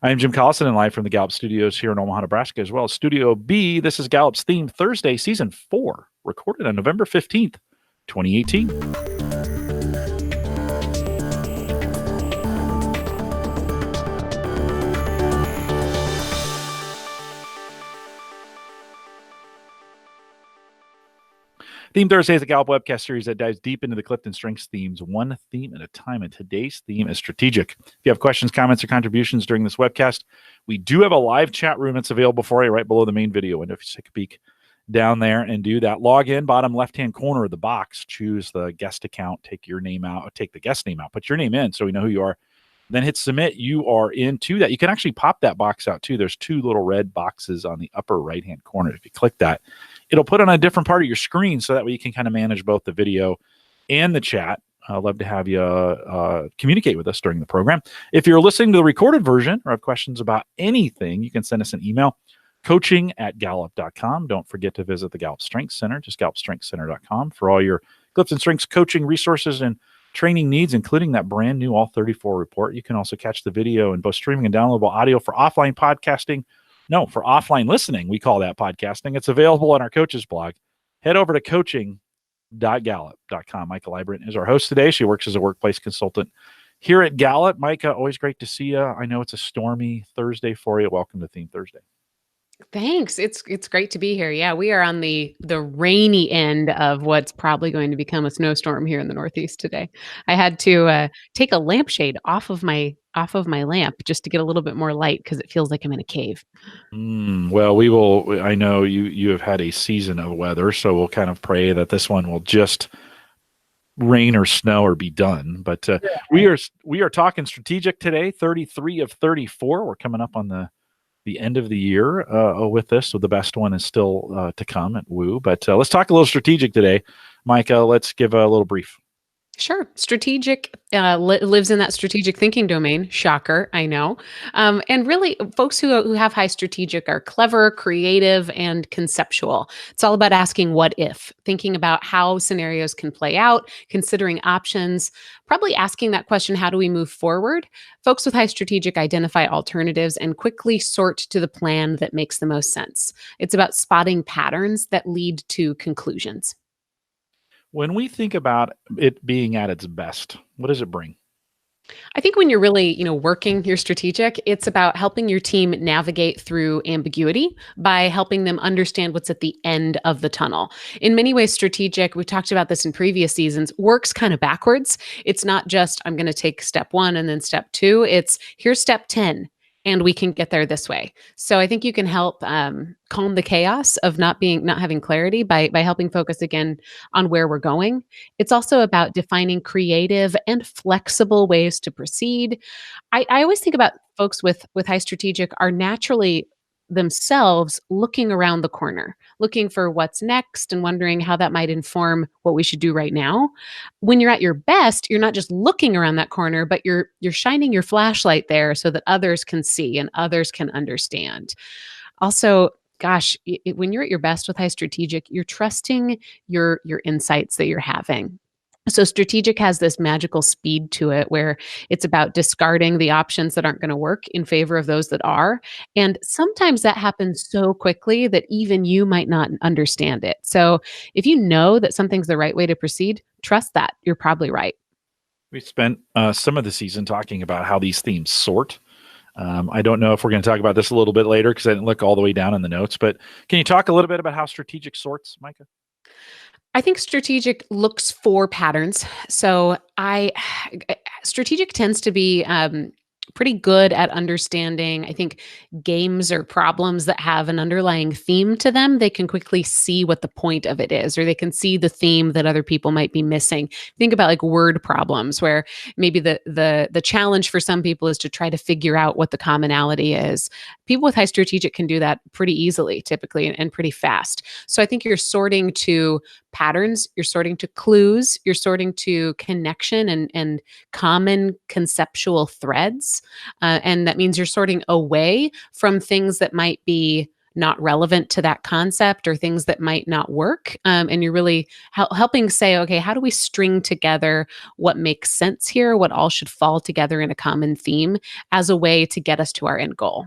I'm Jim Collison and live from the Gallup studios here in Omaha, Nebraska, as well as Studio B. This is Gallup's Theme Thursday, Season 4, recorded on November 15th, 2018. Theme Thursday is a Gallup Webcast series that dives deep into the Clifton Strengths themes, one theme at a time. And today's theme is strategic. If you have questions, comments, or contributions during this webcast, we do have a live chat room that's available for you right below the main video window. If you take a peek down there and do that, log in, bottom left-hand corner of the box, choose the guest account, take your name out, take the guest name out, put your name in so we know who you are. Then hit submit. You are into that. You can actually pop that box out too. There's two little red boxes on the upper right-hand corner. If you click that, it'll put on a different part of your screen so that way you can kind of manage both the video and the chat. I'd love to have you communicate with us during the program. If you're listening to the recorded version or have questions about anything, you can send us an email, coaching@gallup.com. Don't forget to visit the Gallup Strengths Center, just gallupstrengthscenter.com for all your Clifton Strengths coaching resources and training needs, including that brand new All 34 report. You can also catch the video in both streaming and downloadable audio for offline podcasting. No, for offline listening, we call that podcasting. It's available on our coaches blog. Head over to coaching.gallup.com. Maika Leibbrandt is our host today. She works as a workplace consultant here at Gallup. Maika, always great to see you. I know it's a stormy Thursday for you. Welcome to Theme Thursday. Thanks. It's great to be here. Yeah, we are on the rainy end of what's probably going to become a snowstorm here in the Northeast today. I had to take a lampshade off of my lamp just to get a little bit more light because it feels like I'm in a cave. Well, we will. I know you have had a season of weather, so we'll kind of pray that this one will just rain or snow or be done. But we are talking strategic today. 33 of 34. We're coming up on the end of the year with this, so the best one is still to come at Woo. But let's talk a little strategic today. Maika, let's give a little brief. Sure. Strategic lives in that strategic thinking domain. Shocker, I know. And really, folks who have high strategic are clever, creative, and conceptual. It's all about asking what if, thinking about how scenarios can play out, considering options, probably asking that question, how do we move forward? Folks with high strategic identify alternatives and quickly sort to the plan that makes the most sense. It's about spotting patterns that lead to conclusions. When we think about it being at its best, what does it bring? I think when you're really, working your strategic, it's about helping your team navigate through ambiguity by helping them understand what's at the end of the tunnel. In many ways, strategic, we've talked about this in previous seasons, works kind of backwards. It's not just, I'm going to take step 1 and then step 2. It's here's step 10. And we can get there this way. So I think you can help calm the chaos of not having clarity by helping focus again on where we're going. It's also about defining creative and flexible ways to proceed. I always think about folks with high strategic are naturally themselves looking around the corner, looking for what's next and wondering how that might inform what we should do right now. When you're at your best, you're not just looking around that corner, but you're shining your flashlight there so that others can see and others can understand. Also, gosh, when you're at your best with high strategic, you're trusting your insights that you're having. So strategic has this magical speed to it where it's about discarding the options that aren't going to work in favor of those that are. And sometimes that happens so quickly that even you might not understand it. So if you know that something's the right way to proceed, trust that. You're probably right. We spent some of the season talking about how these themes sort. I don't know if we're going to talk about this a little bit later because I didn't look all the way down in the notes, but can you talk a little bit about how strategic sorts, Maika? I think strategic looks for patterns. So strategic tends to be pretty good at understanding, I think, games or problems that have an underlying theme to them. They can quickly see what the point of it is, or they can see the theme that other people might be missing. Think about like word problems, where maybe the challenge for some people is to try to figure out what the commonality is. People with high strategic can do that pretty easily, typically, and pretty fast. So I think you're sorting to patterns, you're sorting to clues, you're sorting to connection and common conceptual threads. And that means you're sorting away from things that might be not relevant to that concept or things that might not work. And you're really helping say, okay, how do we string together what makes sense here, what all should fall together in a common theme as a way to get us to our end goal.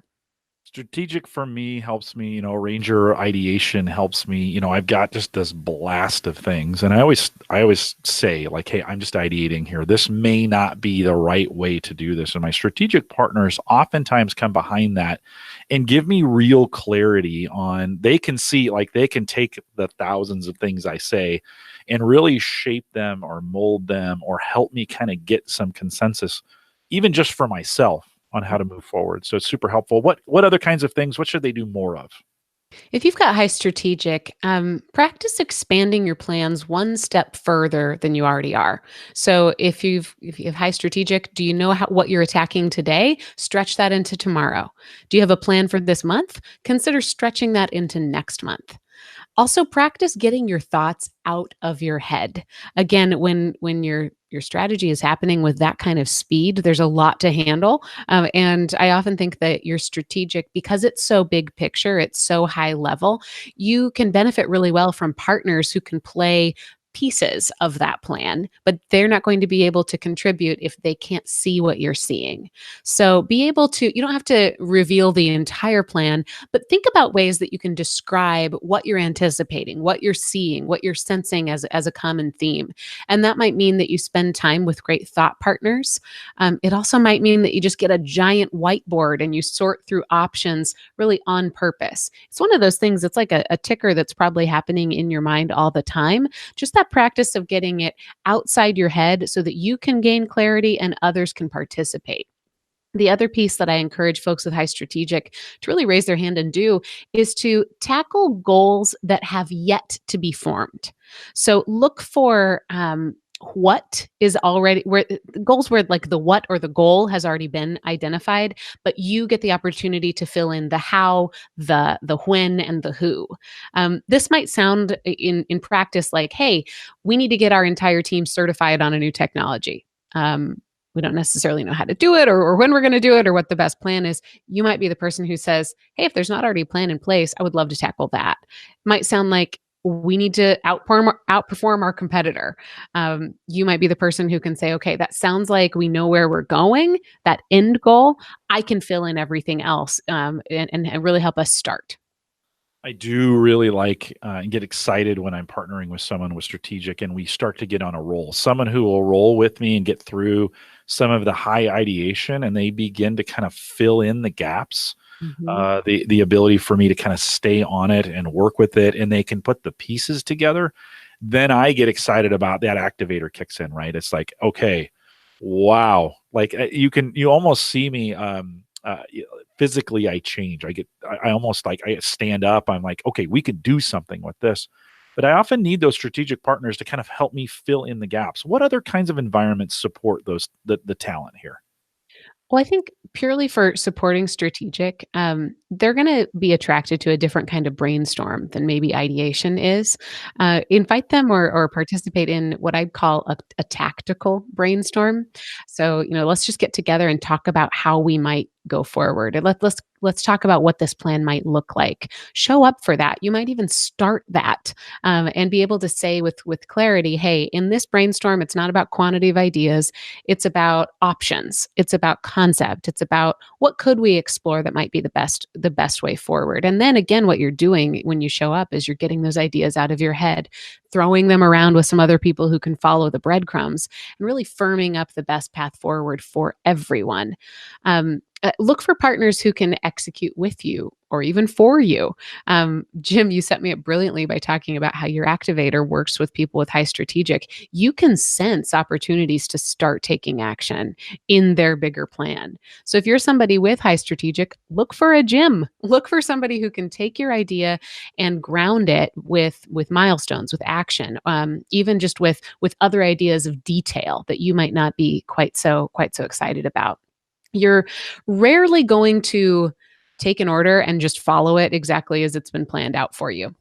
Strategic for me helps me, ranger ideation helps me. I've got just this blast of things. And I always say, like, hey, I'm just ideating here. This may not be the right way to do this. And my strategic partners oftentimes come behind that and give me real clarity on, they can see, like, they can take the thousands of things I say and really shape them or mold them or help me kind of get some consensus, even just for myself, on how to move forward. So it's super helpful. What other kinds of things, what should they do more of? If you've got high strategic, practice expanding your plans one step further than you already are. So if you have high strategic, do you know what you're attacking today? Stretch that into tomorrow. Do you have a plan for this month? Consider stretching that into next month. Also, practice getting your thoughts out of your head. Again, when your strategy is happening with that kind of speed, there's a lot to handle. And I often think that your strategic, because it's so big picture, it's so high level, you can benefit really well from partners who can play pieces of that plan, but they're not going to be able to contribute if they can't see what you're seeing. So be able to, you don't have to reveal the entire plan, but think about ways that you can describe what you're anticipating, what you're seeing, what you're sensing as a common theme. And that might mean that you spend time with great thought partners. It also might mean that you just get a giant whiteboard and you sort through options really on purpose. It's one of those things, it's like a ticker that's probably happening in your mind all the time. Just that practice of getting it outside your head so that you can gain clarity and others can participate. The other piece that I encourage folks with high strategic to really raise their hand and do is to tackle goals that have yet to be formed. So look for what is already where goals where like the what or the goal has already been identified, but you get the opportunity to fill in the how, the when, and the who. This might sound in practice like, hey, we need to get our entire team certified on a new technology. We don't necessarily know how to do it or when we're going to do it or what the best plan is. You might be the person who says, hey, if there's not already a plan in place, I would love to tackle that. It might sound like we need to outperform our competitor. You might be the person who can say, okay, that sounds like we know where we're going, that end goal. I can fill in everything else and really help us start. I do really like and get excited when I'm partnering with someone with strategic and we start to get on a roll. Someone who will roll with me and get through some of the high ideation and they begin to kind of fill in the gaps. Mhm. The ability for me to kind of stay on it and work with it, and they can put the pieces together. Then I get excited about that activator kicks in, right? It's like, okay, wow. Like you almost see me, physically I change. I almost like, I stand up. I'm like, okay, we could do something with this. But I often need those strategic partners to kind of help me fill in the gaps. What other kinds of environments support the talent here? Well, I think purely for supporting strategic, they're going to be attracted to a different kind of brainstorm than maybe ideation is. Invite them or participate in what I'd call a tactical brainstorm. So, let's just get together and talk about how we might go forward. And let's talk about what this plan might look like. Show up for that. You might even start that and be able to say with clarity, hey, in this brainstorm, it's not about quantity of ideas. It's about options. It's about concept. It's about what could we explore that might be the best way forward. And then again, what you're doing when you show up is you're getting those ideas out of your head, throwing them around with some other people who can follow the breadcrumbs, and really firming up the best path forward for everyone. Look for partners who can execute with you or even for you. Jim, you set me up brilliantly by talking about how your activator works with people with high strategic. You can sense opportunities to start taking action in their bigger plan. So if you're somebody with high strategic, look for a Jim. Look for somebody who can take your idea and ground it with milestones, with action, even just with other ideas of detail that you might not be quite so excited about. You're rarely going to take an order and just follow it exactly as it's been planned out for you.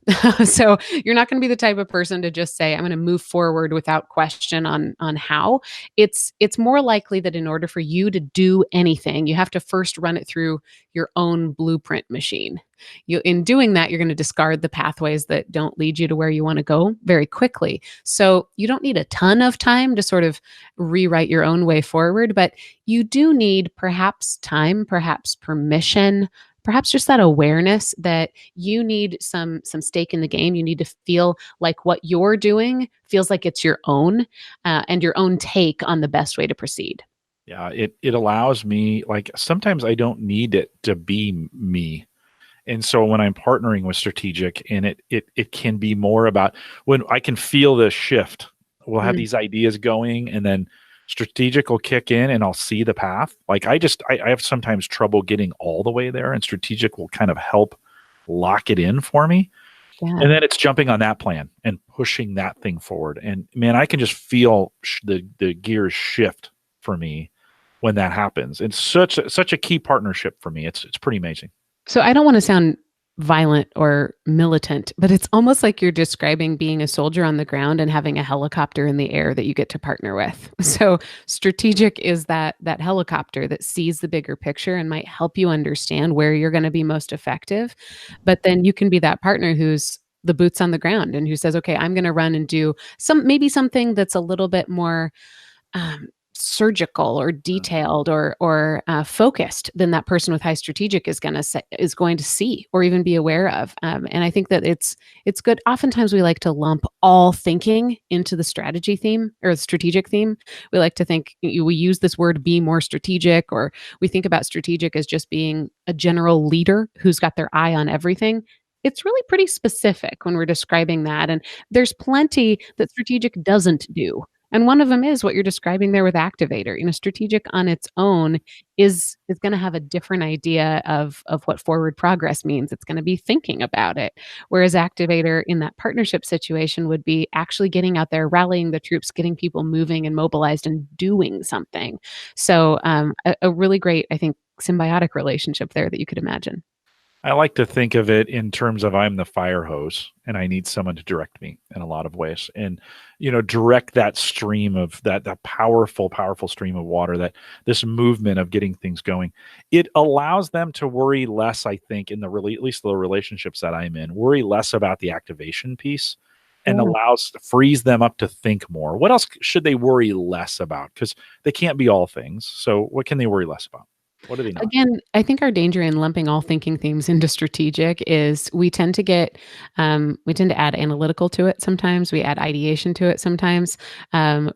So you're not going to be the type of person to just say, I'm going to move forward without question on how. It's more likely that in order for you to do anything, you have to first run it through your own blueprint machine. In doing that, you're going to discard the pathways that don't lead you to where you want to go very quickly. So you don't need a ton of time to sort of rewrite your own way forward, but you do need perhaps time, perhaps permission, perhaps just that awareness that you need some stake in the game. You need to feel like what you're doing feels like it's your own, and your own take on the best way to proceed. Yeah, it allows me, like, sometimes I don't need it to be me. And so when I'm partnering with strategic, and it can be more about when I can feel the shift. We'll have Mm. these ideas going, and then strategic will kick in, and I'll see the path. Like, I have sometimes trouble getting all the way there, and strategic will kind of help lock it in for me. Yeah. And then it's jumping on that plan and pushing that thing forward. And man, I can just feel the gears shift for me when that happens. It's such a key partnership for me. It's pretty amazing. So I don't want to sound violent or militant, but it's almost like you're describing being a soldier on the ground and having a helicopter in the air that you get to partner with. So strategic is that helicopter that sees the bigger picture and might help you understand where you're going to be most effective. But then you can be that partner who's the boots on the ground and who says, "Okay, I'm going to run and do maybe something that's a little bit more surgical or detailed or focused than that person with high strategic is going to see or even be aware of." And I think that it's good. Oftentimes, we like to lump all thinking into the strategy theme or the strategic theme. We like to think we use this word "be more strategic," or we think about strategic as just being a general leader who's got their eye on everything. It's really pretty specific when we're describing that, and there's plenty that strategic doesn't do. And one of them is what you're describing there with activator. Strategic on its own is going to have a different idea of what forward progress means. It's going to be thinking about it. Whereas activator in that partnership situation would be actually getting out there, rallying the troops, getting people moving and mobilized and doing something. So a really great, I think, symbiotic relationship there that you could imagine. I like to think of it in terms of I'm the fire hose and I need someone to direct me in a lot of ways, and direct that stream of that powerful stream of water, that this movement of getting things going. It allows them to worry less, I think, in at least the relationships that I'm in, worry less about the activation piece, and Yeah. frees them up to think more. What else should they worry less about? Because they can't be all things. So what can they worry less about? What are they not? Again, I think our danger in lumping all thinking themes into strategic is we tend to add analytical to it sometimes. We add ideation to it sometimes.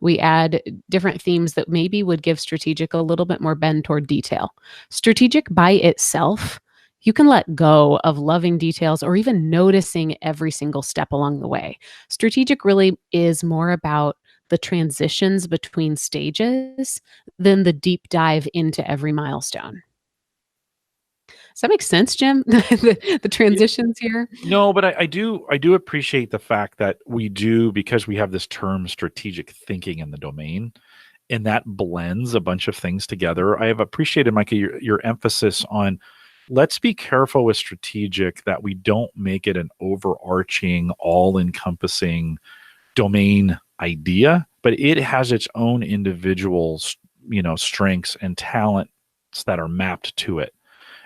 We add different themes that maybe would give strategic a little bit more bend toward detail. Strategic by itself, you can let go of loving details or even noticing every single step along the way. Strategic really is more about the transitions between stages than the deep dive into every milestone. Does that make sense, Jim? The transitions here? No, but I do appreciate the fact that we do, because we have this term strategic thinking in the domain, and that blends a bunch of things together. I have appreciated, Micah, your emphasis on, let's be careful with strategic that we don't make it an overarching, all-encompassing domain idea, but it has its own individual, strengths and talents that are mapped to it.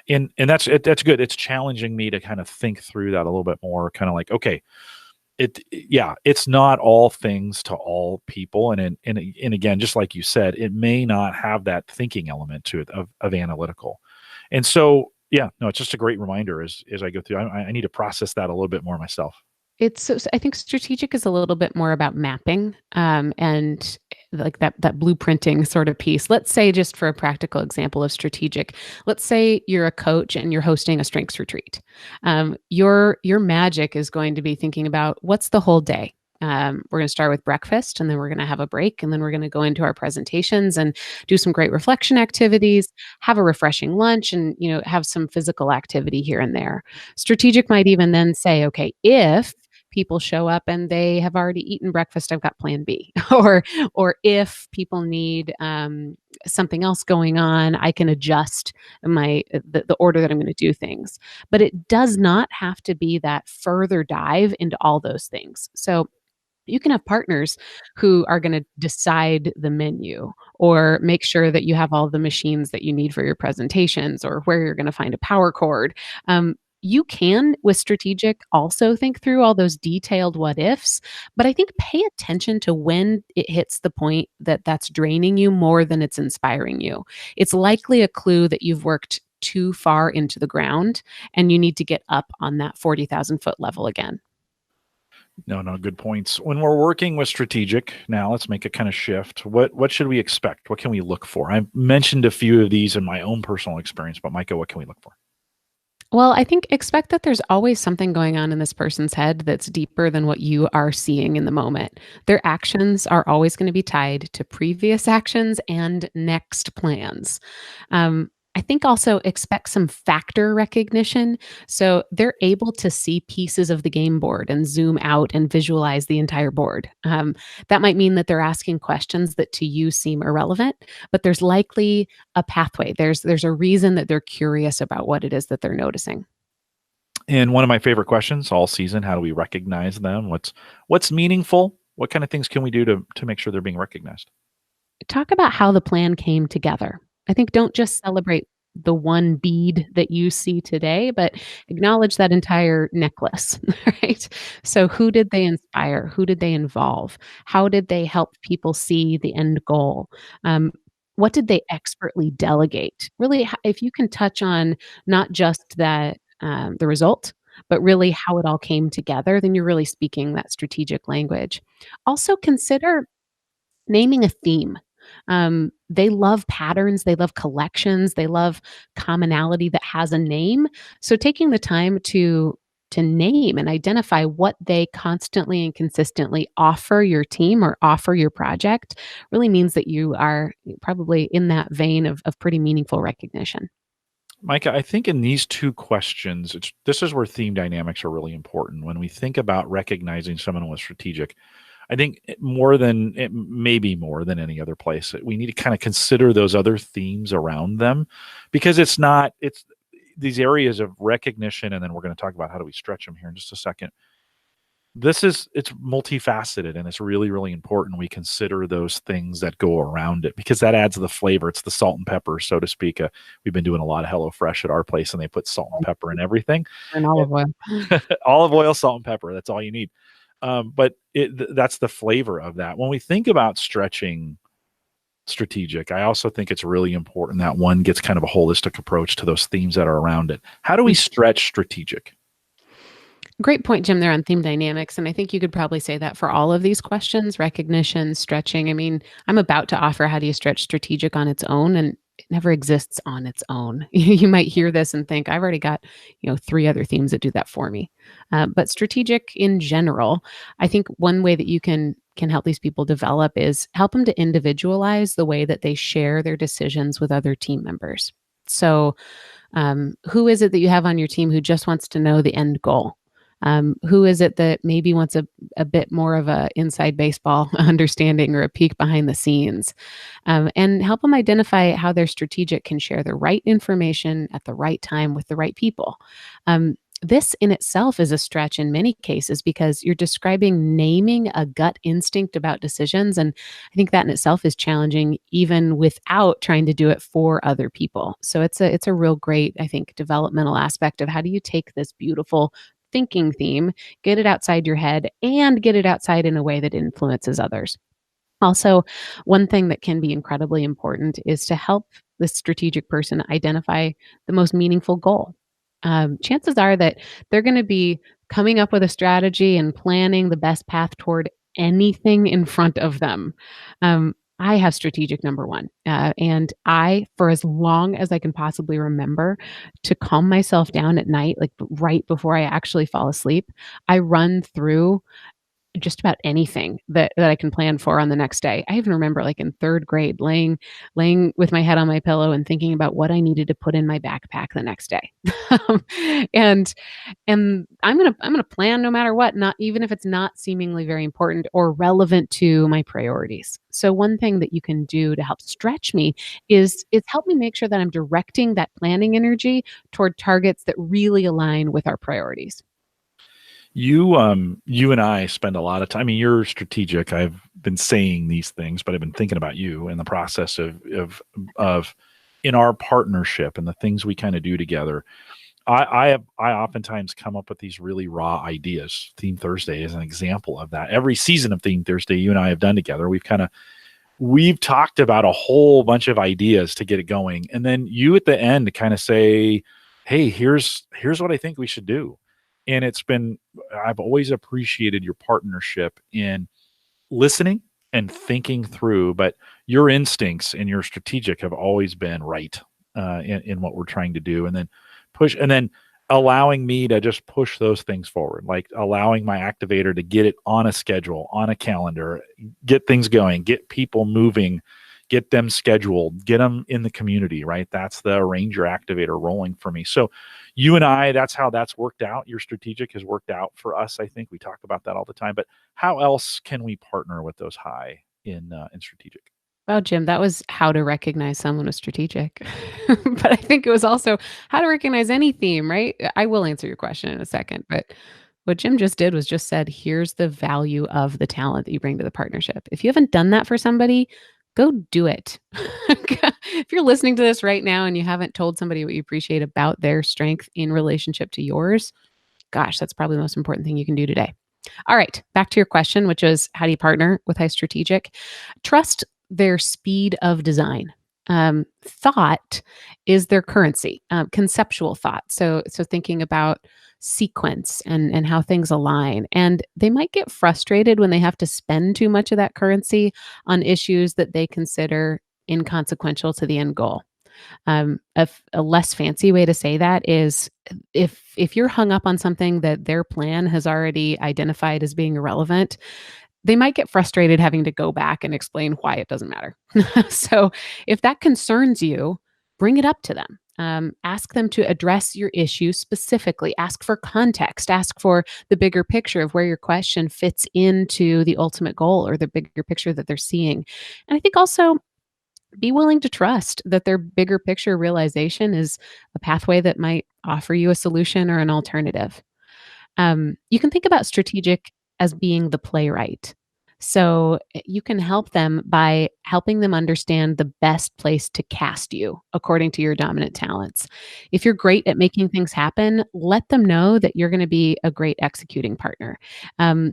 And that's good. It's challenging me to kind of think through that a little bit more, kind of like, okay, it's not all things to all people. And again, just like you said, it may not have that thinking element to it of analytical. And so, yeah, no, it's just a great reminder as I go through. I need to process that a little bit more myself. I think strategic is a little bit more about mapping, and like that blueprinting sort of piece. Let's say, just for a practical example of strategic, let's say you're a coach and you're hosting a strengths retreat. Your magic is going to be thinking about what's the whole day. We're going to start with breakfast, and then we're going to have a break, and then we're going to go into our presentations and do some great reflection activities, have a refreshing lunch, and have some physical activity here and there. Strategic might even then say, okay, if people show up and they have already eaten breakfast, I've got plan B. Or if people need something else going on, I can adjust the order that I'm going to do things. But it does not have to be that further dive into all those things. So you can have partners who are going to decide the menu or make sure that you have all the machines that you need for your presentations or where you're going to find a power cord. You can, with strategic, also think through all those detailed what ifs, but I think pay attention to when it hits the point that that's draining you more than it's inspiring you. It's likely a clue that you've worked too far into the ground and you need to get up on that 40,000-foot level again. No, good points. When we're working with strategic, now let's make a kind of shift. What should we expect? What can we look for? I've mentioned a few of these in my own personal experience, but Maika, what can we look for? Well, I think expect that there's always something going on in this person's head that's deeper than what you are seeing in the moment. Their actions are always going to be tied to previous actions and next plans. I think also expect some factor recognition. So they're able to see pieces of the game board and zoom out and visualize the entire board. That might mean that they're asking questions that to you seem irrelevant, but there's likely a pathway. There's a reason that they're curious about what it is that they're noticing. And one of my favorite questions all season, how do we recognize them? What's meaningful? What kind of things can we do to make sure they're being recognized? Talk about how the plan came together. I think don't just celebrate the one bead that you see today, but acknowledge that entire necklace, right? So, who did they inspire? Who did they involve? How did they help people see the end goal? Um, what did they expertly delegate? Really, if you can touch on not just that the result, but really how it all came together, then you're really speaking that strategic language. Also, consider naming a theme. They love patterns, they love collections, they love commonality that has a name. So taking the time to name and identify what they constantly and consistently offer your team or offer your project really means that you are probably in that vein of pretty meaningful recognition. Micah, I think in these two questions, this is where theme dynamics are really important. When we think about recognizing someone with strategic, I think maybe more than any other place, we need to kind of consider those other themes around them, because it's these areas of recognition. And then we're going to talk about how do we stretch them here in just a second. It's multifaceted, and it's really, really important we consider those things that go around it, because that adds the flavor. It's the salt and pepper, so to speak. We've been doing a lot of HelloFresh at our place, and they put salt and pepper in everything. And olive oil. Olive oil, salt, and pepper. That's all you need. But that's the flavor of that. When we think about stretching strategic, I also think it's really important that one gets kind of a holistic approach to those themes that are around it. How do we stretch strategic? Great point, Jim, there on theme dynamics. And I think you could probably say that for all of these questions: recognition, stretching. I mean, I'm about to offer how do you stretch strategic on its own, and it never exists on its own. You might hear this and think, I've already got, three other themes that do that for me. But strategic in general, I think one way that you can help these people develop is help them to individualize the way that they share their decisions with other team members. So who is it that you have on your team who just wants to know the end goal? Who is it that maybe wants a bit more of a inside baseball understanding or a peek behind the scenes? And help them identify how their strategic can share the right information at the right time with the right people. This in itself is a stretch in many cases, because you're describing naming a gut instinct about decisions. And I think that in itself is challenging, even without trying to do it for other people. So it's a real great, I think, developmental aspect of how do you take this beautiful thinking theme, get it outside your head, and get it outside in a way that influences others. Also, one thing that can be incredibly important is to help the strategic person identify the most meaningful goal. Chances are that they're going to be coming up with a strategy and planning the best path toward anything in front of them. I have strategic number one. And for as long as I can possibly remember, to calm myself down at night, like right before I actually fall asleep, I run through just about anything that I can plan for on the next day. I even remember, like in third grade, laying with my head on my pillow and thinking about what I needed to put in my backpack the next day. Um, and I'm gonna plan no matter what, not even if it's not seemingly very important or relevant to my priorities. So one thing that you can do to help stretch me is help me make sure that I'm directing that planning energy toward targets that really align with our priorities. You and I spend a lot of time. I mean, you're strategic. I've been saying these things, but I've been thinking about you in the process of in our partnership and the things we kind of do together. I oftentimes come up with these really raw ideas. Theme Thursday is an example of that. Every season of Theme Thursday, you and I have done together. We've talked about a whole bunch of ideas to get it going, and then you at the end kind of say, "Hey, here's what I think we should do." And I've always appreciated your partnership in listening and thinking through, but your instincts and your strategic have always been right in what we're trying to do, and then allowing me to just push those things forward, like allowing my activator to get it on a schedule, on a calendar, get things going, get people moving, get them scheduled, get them in the community, right? That's the Ranger activator rolling for me. So you and I, that's how that's worked out. Your strategic has worked out for us. I think we talk about that all the time, but how else can we partner with those high in strategic? Well, Jim, that was how to recognize someone was strategic. But I think it was also how to recognize any theme, right? I will answer your question in a second, but what Jim just did was just said, here's the value of the talent that you bring to the partnership. If you haven't done that for somebody, go do it. If you're listening to this right now and you haven't told somebody what you appreciate about their strength in relationship to yours, gosh, that's probably the most important thing you can do today. All right, back to your question, which is how do you partner with high strategic? Trust their speed of design. Thought is their currency, conceptual thought. So thinking about sequence and how things align. And they might get frustrated when they have to spend too much of that currency on issues that they consider inconsequential to the end goal. A less fancy way to say that is if you're hung up on something that their plan has already identified as being irrelevant, they might get frustrated having to go back and explain why it doesn't matter. So if that concerns you, bring it up to them. Ask them to address your issue specifically. Ask for context. Ask for the bigger picture of where your question fits into the ultimate goal or the bigger picture that they're seeing. And I think also be willing to trust that their bigger picture realization is a pathway that might offer you a solution or an alternative. You can think about strategic as being the playwright. So you can help them by helping them understand the best place to cast you according to your dominant talents. If you're great at making things happen, let them know that you're going to be a great executing partner.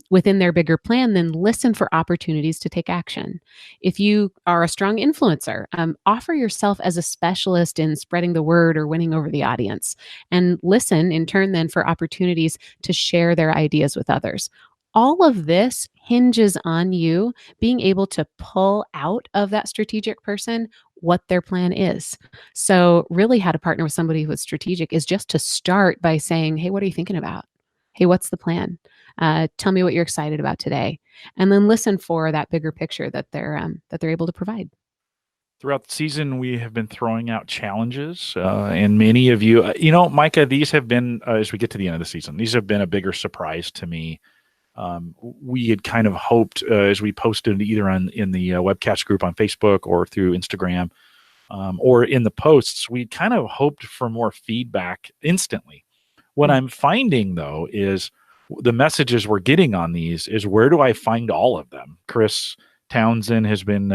Within their bigger plan, then listen for opportunities to take action. If you are a strong influencer, offer yourself as a specialist in spreading the word or winning over the audience, and listen in turn then for opportunities to share their ideas with others. All of this hinges on you being able to pull out of that strategic person what their plan is. So, really, how to partner with somebody who's strategic is just to start by saying, "Hey, what are you thinking about? Hey, what's the plan? Tell me what you're excited about today," and then listen for that bigger picture that they're able to provide. Throughout the season, we have been throwing out challenges, and many of you, Micah, these have been, as we get to the end of the season, these have been a bigger surprise to me. We had kind of hoped, as we posted either in the Webcast group on Facebook or through Instagram, or in the posts, we kind of hoped for more feedback instantly. What I'm finding, though, is the messages we're getting on these is, where do I find all of them? Chris Townsend has been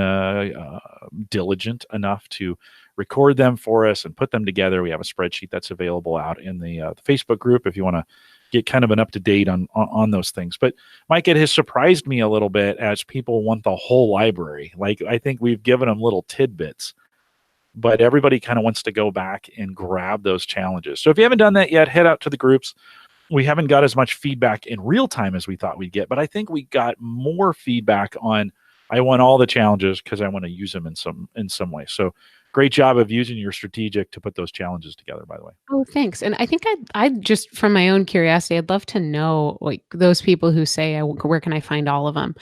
diligent enough to record them for us and put them together. We have a spreadsheet that's available out in the Facebook group if you want to get kind of an up-to-date on those things. But Mike, it has surprised me a little bit as people want the whole library. Like, I think we've given them little tidbits, but everybody kind of wants to go back and grab those challenges. So if you haven't done that yet, head out to the groups. We haven't got as much feedback in real time as we thought we'd get, but I think we got more feedback on, I want all the challenges because I want to use them in some way. So great job of using your strategic to put those challenges together, by the way. Oh, thanks. And I think I just, from my own curiosity, I'd love to know, like, those people who say, where can I find all of them?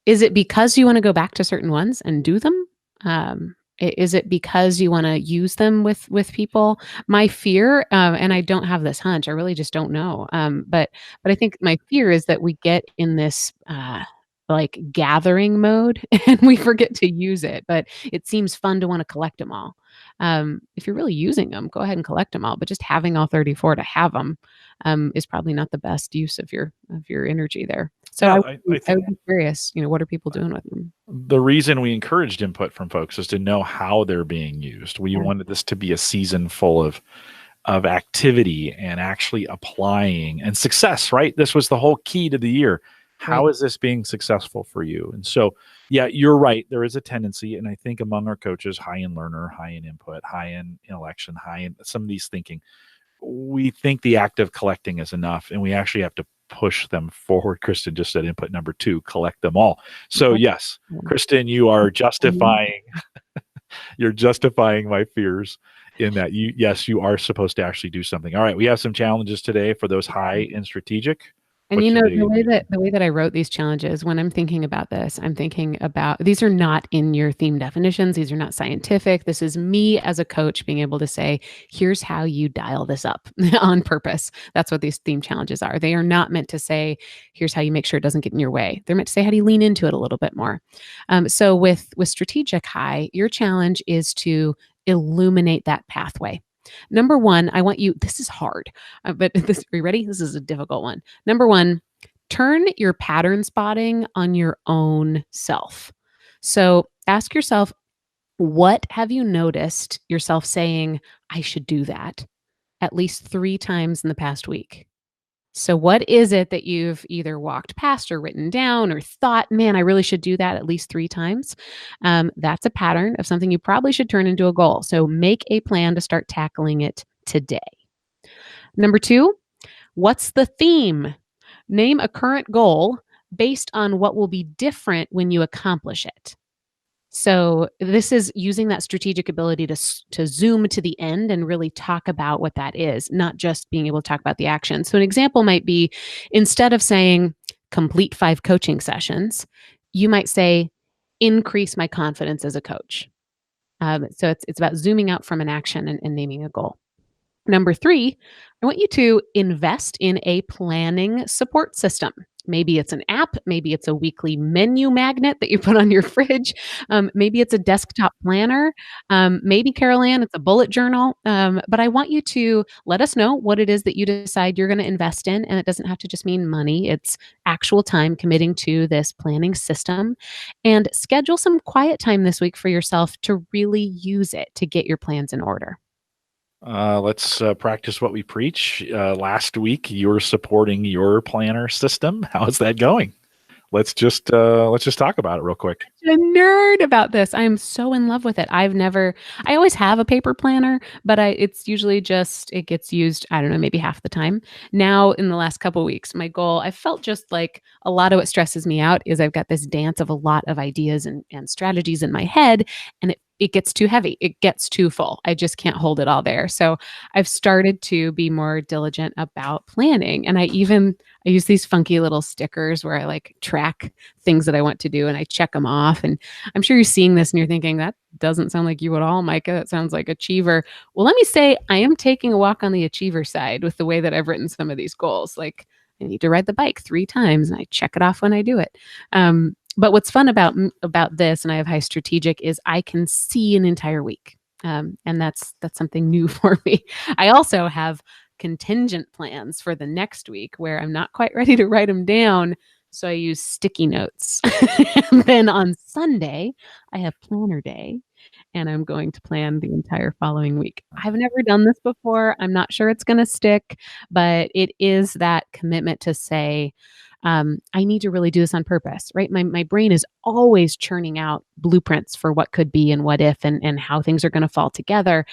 Is it because you want to go back to certain ones and do them? Is it because you want to use them with people? My fear, and I don't have this hunch, I really just don't know. But I think my fear is that we get in this like gathering mode and we forget to use it. But it seems fun to want to collect them all. If you're really using them, go ahead and collect them all. But just having all 34 to have them is probably not the best use of your energy there. So Yeah, I would be curious, what are people doing with them? the reason we encouraged input from folks is to know how they're being used. We wanted this to be a season full of of activity and actually applying and success, right? This was the whole key to the year. How is this being successful for you? And so, yeah, you're right. There is a tendency, and I think among our coaches, high in learner, high in input, high in intellection, high in some of these thinking, we think the act of collecting is enough, and we actually have to push them forward. Kristen just said input number 2, collect them all. So yes, Kristen, you are justifying you're justifying my fears in that you are supposed to actually do something. All right, we have some challenges today for those high in strategic. And the way that I wrote these challenges, when I'm thinking about this, I'm thinking about, these are not in your theme definitions. These are not scientific. This is me as a coach being able to say, here's how you dial this up on purpose. That's what these theme challenges are. They are not meant to say, here's how you make sure it doesn't get in your way. They're meant to say, how do you lean into it a little bit more? So with strategic high, your challenge is to illuminate that pathway. Number one, I want you, this is hard, but are you ready? This is a difficult one. Number one, turn your pattern spotting on your own self. So ask yourself, what have you noticed yourself saying, I should do that at least 3 times in the past week? So what is it that you've either walked past or written down or thought, man, I really should do that at least 3 times? That's a pattern of something you probably should turn into a goal. So make a plan to start tackling it today. Number 2, what's the theme? Name a current goal based on what will be different when you accomplish it. So this is using that strategic ability to zoom to the end and really talk about what that is, not just being able to talk about the action. So an example might be, instead of saying complete 5 coaching sessions, you might say increase my confidence as a coach. So it's about zooming out from an action and naming a goal. Number 3, I want you to invest in a planning support system. Maybe it's an app, maybe it's a weekly menu magnet that you put on your fridge, maybe it's a desktop planner, maybe, Carol Ann, it's a bullet journal, but I want you to let us know what it is that you decide you're gonna invest in, and it doesn't have to just mean money, it's actual time committing to this planning system, and schedule some quiet time this week for yourself to really use it to get your plans in order. Let's practice what we preach. Last week, you were supporting your planner system. How is that going? Let's just talk about it real quick. A nerd about this. I am so in love with it. I always have a paper planner, but it's usually just, it gets used, I don't know, maybe half the time. Now, in the last couple of weeks, my goal, I felt just like a lot of what stresses me out is I've got this dance of a lot of ideas and strategies in my head, and it gets too heavy. It gets too full. I just can't hold it all there. So I've started to be more diligent about planning. And I use these funky little stickers where I like track things that I want to do and I check them off. And I'm sure you're seeing this and you're thinking, that doesn't sound like you at all, Maika. That sounds like achiever. Well, let me say, I am taking a walk on the achiever side with the way that I've written some of these goals. Like, I need to ride the bike 3 times and I check it off when I do it. But what's fun about this, and I have high strategic, is I can see an entire week. And that's something new for me. I also have contingent plans for the next week where I'm not quite ready to write them down. So I use sticky notes. And then on Sunday, I have planner day and I'm going to plan the entire following week. I've never done this before. I'm not sure it's going to stick, but it is that commitment to say, I need to really do this on purpose, right? My brain is always churning out blueprints for what could be and what if and how things are going to fall together.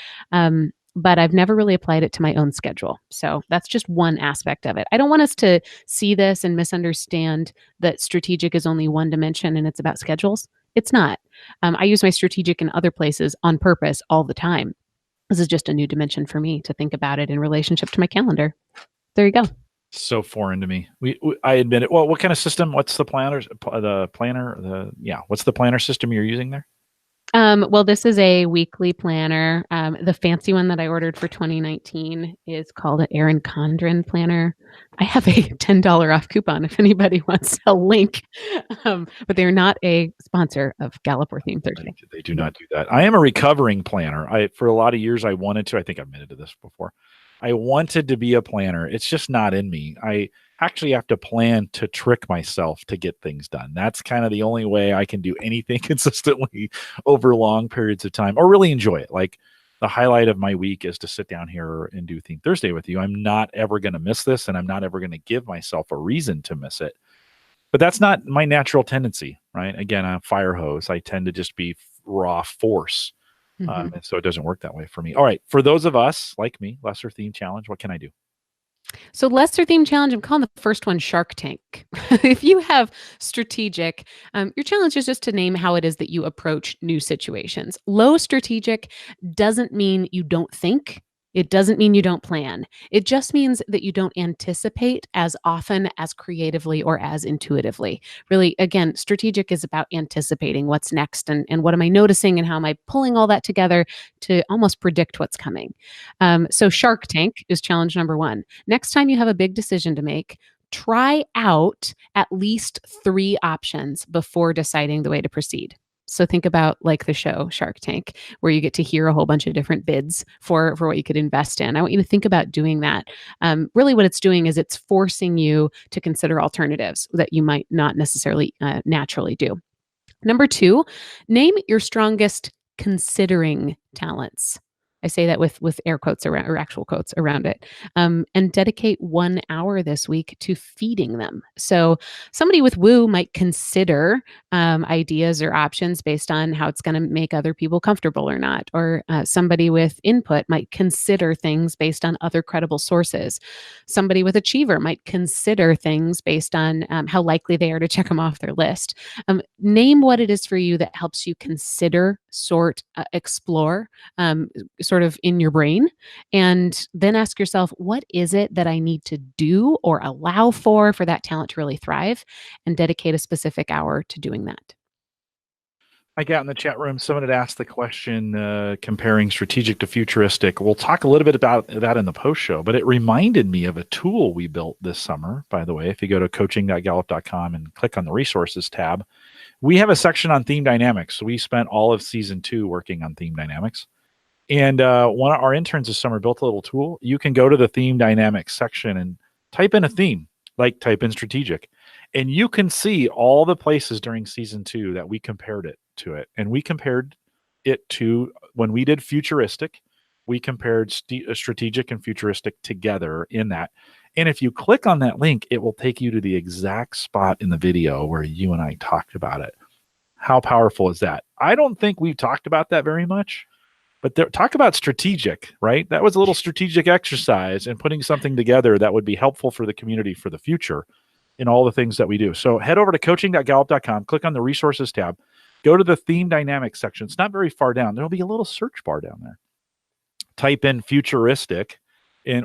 But I've never really applied it to my own schedule. So that's just one aspect of it. I don't want us to see this and misunderstand that strategic is only one dimension and it's about schedules. It's not. I use my strategic in other places on purpose all the time. This is just a new dimension for me to think about it in relationship to my calendar. There you go. So foreign to me. I admit it. Well, what kind of system? What's the planner? What's the planner system you're using there? Well, this is a weekly planner. The fancy one that I ordered for 2019 is called an Erin Condren planner. I have a $10 off coupon if anybody wants a link. But they're not a sponsor of Gallup or Theme Thursday. They do not do that. I am a recovering planner. For a lot of years, I wanted to. I think I've admitted to this before. I wanted to be a planner. It's just not in me. I actually have to plan to trick myself to get things done. That's kind of the only way I can do anything consistently over long periods of time or really enjoy it. Like the highlight of my week is to sit down here and do Theme Thursday with you. I'm not ever going to miss this, and I'm not ever going to give myself a reason to miss it. But that's not my natural tendency, right? Again, I'm a fire hose. I tend to just be raw force. And so it doesn't work that way for me. All right. For those of us like me, lesser theme challenge, what can I do? So lesser theme challenge, I'm calling the first one Shark Tank. If you have strategic, your challenge is just to name how it is that you approach new situations. Low strategic doesn't mean you don't think. It doesn't mean you don't plan. It just means that you don't anticipate as often, as creatively, or as intuitively. Really, again, strategic is about anticipating what's next and what am I noticing and how am I pulling all that together to almost predict what's coming. So Shark Tank is challenge number one. Next time you have a big decision to make, try out at least 3 options before deciding the way to proceed. So think about like the show Shark Tank, where you get to hear a whole bunch of different bids for what you could invest in. I want you to think about doing that. Really what it's doing is it's forcing you to consider alternatives that you might not necessarily naturally do. Number 2, name your strongest considering talents. I say that with air quotes around or actual quotes around it, and dedicate 1 hour this week to feeding them. So somebody with woo might consider ideas or options based on how it's going to make other people comfortable or not. Or somebody with input might consider things based on other credible sources. Somebody with achiever might consider things based on how likely they are to check them off their list. Name what it is for you that helps you consider, sort, explore, sort of in your brain, and then ask yourself, what is it that I need to do or allow for that talent to really thrive, and dedicate a specific hour to doing that. I got in the chat room, someone had asked the question, comparing strategic to futuristic. We'll talk a little bit about that in the post show, but it reminded me of a tool we built this summer, by the way. If you go to coaching.gallup.com and click on the resources tab, we have a section on theme dynamics. So we spent all of season 2 working on theme dynamics. And one of our interns this summer built a little tool. You can go to the theme dynamics section and type in a theme, like type in strategic, and you can see all the places during season 2 that we compared it to it. And we compared it to when we did futuristic, we compared strategic and futuristic together in that. And if you click on that link, it will take you to the exact spot in the video where you and I talked about it. How powerful is that? I don't think we've talked about that very much. But talk about strategic, right? That was a little strategic exercise and putting something together that would be helpful for the community for the future in all the things that we do. So head over to coaching.gallup.com, click on the resources tab, go to the theme dynamics section. It's not very far down. There'll be a little search bar down there. Type in futuristic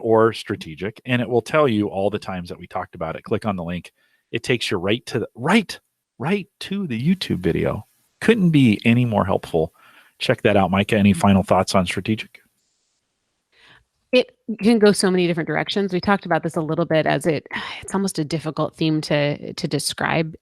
or strategic, and it will tell you all the times that we talked about it. Click on the link. It takes you right to the YouTube video. Couldn't be any more helpful. Check that out. Maika, any final thoughts on strategic? It can go so many different directions. We talked about this a little bit as it's almost a difficult theme to describe.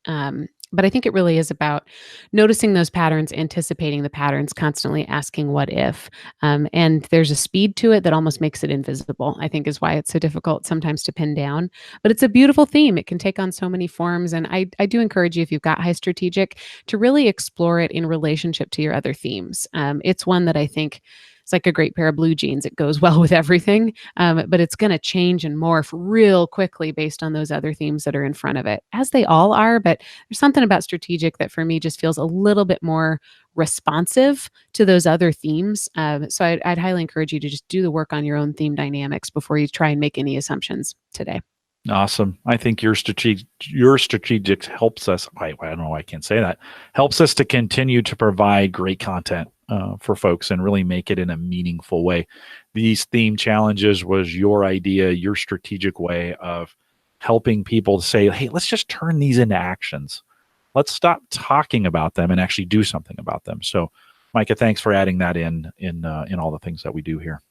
But I think it really is about noticing those patterns, anticipating the patterns, constantly asking what if. And there's a speed to it that almost makes it invisible, I think is why it's so difficult sometimes to pin down. But it's a beautiful theme. It can take on so many forms. And I do encourage you, if you've got high strategic, to really explore it in relationship to your other themes. It's one that I think it's like a great pair of blue jeans. It goes well with everything, but it's going to change and morph real quickly based on those other themes that are in front of it, as they all are. But there's something about strategic that for me just feels a little bit more responsive to those other themes. So I'd highly encourage you to just do the work on your own theme dynamics before you try and make any assumptions today. Awesome. I think your strategic helps us. I don't know why I can't say that. Helps us to continue to provide great content for folks and really make it in a meaningful way. These theme challenges was your idea, your strategic way of helping people to say, hey, let's just turn these into actions. Let's stop talking about them and actually do something about them. So, Maika, thanks for adding that in all the things that we do here.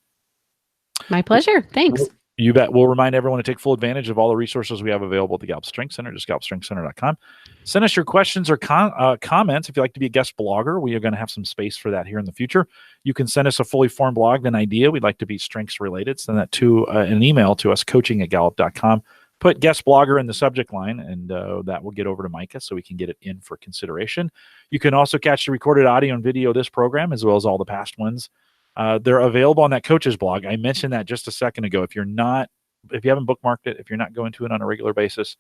My pleasure. Thanks. You bet. We'll remind everyone to take full advantage of all the resources we have available at the Gallup Strength Center, just gallupstrengthcenter.com. Send us your questions or comments. If you'd like to be a guest blogger, we are going to have some space for that here in the future. You can send us a fully formed blog, an idea. We'd like to be strengths related. Send that to an email to us, coaching@gallup.com. Put guest blogger in the subject line, and that will get over to Maika so we can get it in for consideration. You can also catch the recorded audio and video of this program, as well as all the past ones, They're available on that coach's blog. I mentioned that just a second ago. If you haven't bookmarked it, if you're not going to it on a regular basis,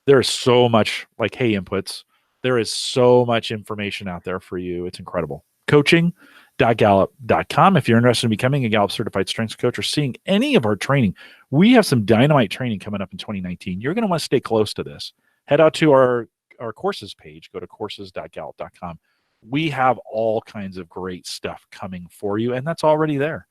there is so much like hey inputs. There is so much information out there for you. It's incredible. Coaching.gallup.com. If you're interested in becoming a Gallup certified strengths coach or seeing any of our training, we have some dynamite training coming up in 2019. You're going to want to stay close to this. Head out to our courses page. Go to courses.gallup.com. We have all kinds of great stuff coming for you, and that's already there.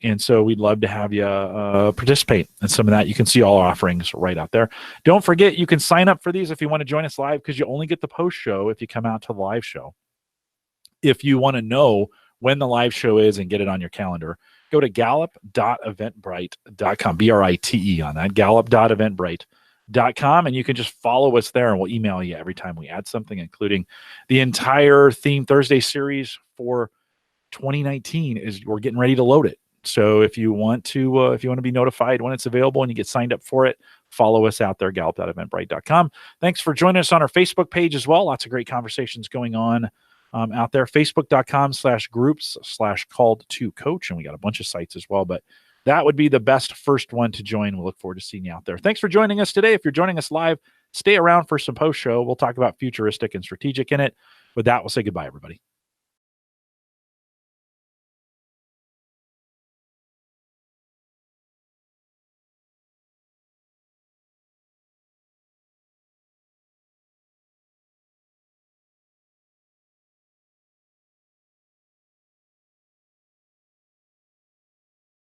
And so we'd love to have you participate in some of that. You can see all our offerings right out there. Don't forget, you can sign up for these if you want to join us live, because you only get the post show if you come out to the live show. If you want to know when the live show is and get it on your calendar, go to gallup.eventbrite.com, B-R-I-T-E on that, gallup.eventbrite.com, and you can just follow us there, and we'll email you every time we add something, including the entire Theme Thursday series for 2019 we're getting ready to load it. So if you want to be notified when it's available and you get signed up for it, follow us out there, gallup.eventbrite.com. Thanks for joining us on our Facebook page as well. Lots of great conversations going on out there. Facebook.com/groups/called-to-coach. And we got a bunch of sites as well, but that would be the best first one to join. We'll look forward to seeing you out there. Thanks for joining us today. If you're joining us live, stay around for some post show. We'll talk about futuristic and strategic in it. With that, we'll say goodbye, everybody.